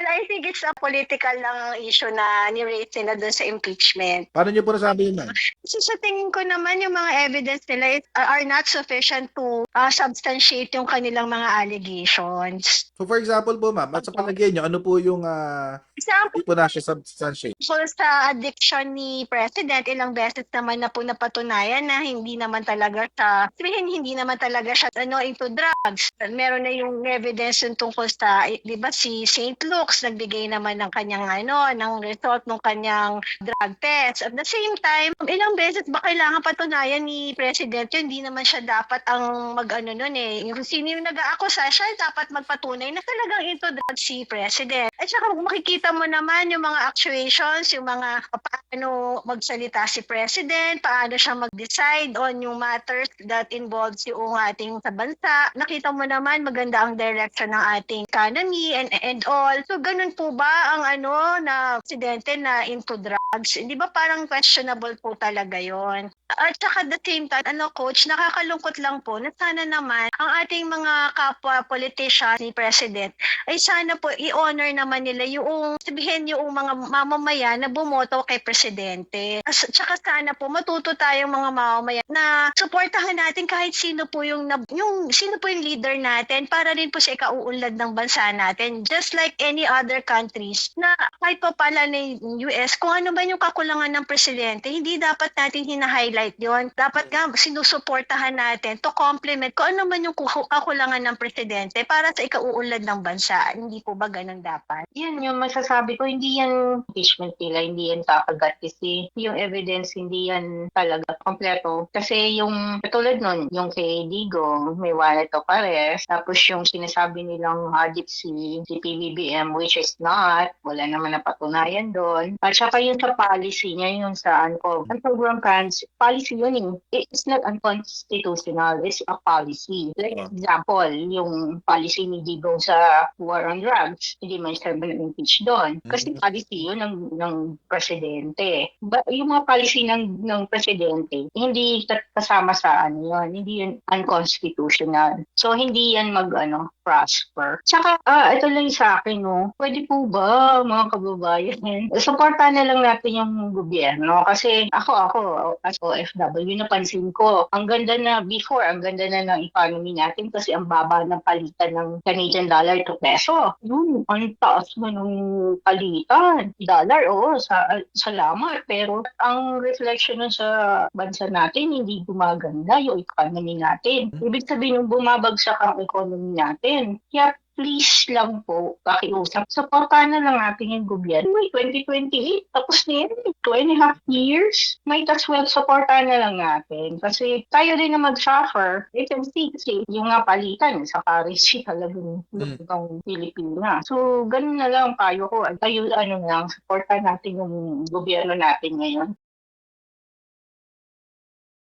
I think it's a political lang issue na ni-raise nila dun sa impeachment. Paano niyo po nasabi yun, ma'am? Kasi sa tingin ko naman yung mga evidence nila are not sufficient to substantiate yung kanilang mga allegations. So for example po, ma'am, at sa palagay niyo, ano po yung Example hindi po na siya substantiate? sa addiction ni President, ilang beses naman na po napatunayan na hindi naman talaga siya into drugs. Meron na yung evidence yung tungkol sa, di ba, si St. Luke's nagbigay naman ng kanyang ng result ng kanyang drug test. At the same time, ilang beses ba kailangan patunayan ni President yun? Hindi naman siya dapat ang yung sino yung nag-aakusa, siya dapat magpatunay na talagang into drugs si President. At saka makikita mo naman yung mga actuations, yung mga paano magsalita si President, paano siya mag-decide on yung matters that involves yung ating sa bansa. Nakita mo naman maganda ang direction ng ating economy and all. So ganun po ba ang na presidente na into drugs? Hindi ba parang questionable po talaga yon? At saka at the same time, coach, nakakalungkot lang po na sana naman ang ating mga kapwa politicians ni President ay sana po i-honor naman nila yung sabihin yung mga mamamayan na bumoto kay Presidente. Tsaka sana po matuto tayong mga mamamayan na suportahan natin kahit sino po yung leader natin para rin po sa ikauunlad ng bansa natin. Just like any other countries na kahit pa pala ng US, kung ano ba yung kakulangan ng Presidente, hindi dapat natin hina-highlight yon. Dapat nga sinusuportahan natin to complement kung ano man yung kakulangan ng Presidente para sa ikauunlad ng bansa. Hindi po ba ganun dapat? Yan yung masasabi ko, hindi yan impeachment nila, hindi yan kakagat kasi yung evidence hindi yan talaga kompleto. Kasi yung katulad nun, yung kay Digong, may warrant of arrest, tapos yung sinasabi nilang audit si PBBM, which is not, wala naman napatunayan doon. At saka yung sa policy niya, yung sa ang program plans, policy yun it's not unconstitutional, it's a policy. Like example, yung policy ni Digong sa war on drugs, hindi man siya impeach doon. Kasi policy yun ng presidente. Yung mga policy ng presidente, hindi kasama sa yun, hindi yun unconstitutional. So, hindi yan prosper. Tsaka, ito lang sa akin, pwede po ba, mga kababayan, supportan na lang natin yung gobyerno. Kasi ako, as OFW, napansin ko, ang ganda na ng economy natin kasi ang baba ng palitan ng Canadian dollar to peso. Yun, ang taas mo ng palitan. Dollar, salamat. Pero ang reflection nun sa bansa natin, hindi gumaganda yung economy natin. Ibig sabihin yung bumabagsak ang economy natin. Kaya please lang po, pakiusap. Supportahan na lang natin yung gobyerno. May 2028, tapos na yan. 2.5 years. Might as well supportahan na lang natin. Kasi tayo din na mag-suffer. You can see, yung nga palitan sa currency talagang lupang Pilipinas. So, ganun na lang payo ko. Tayo, supportahan natin yung gobyerno natin ngayon.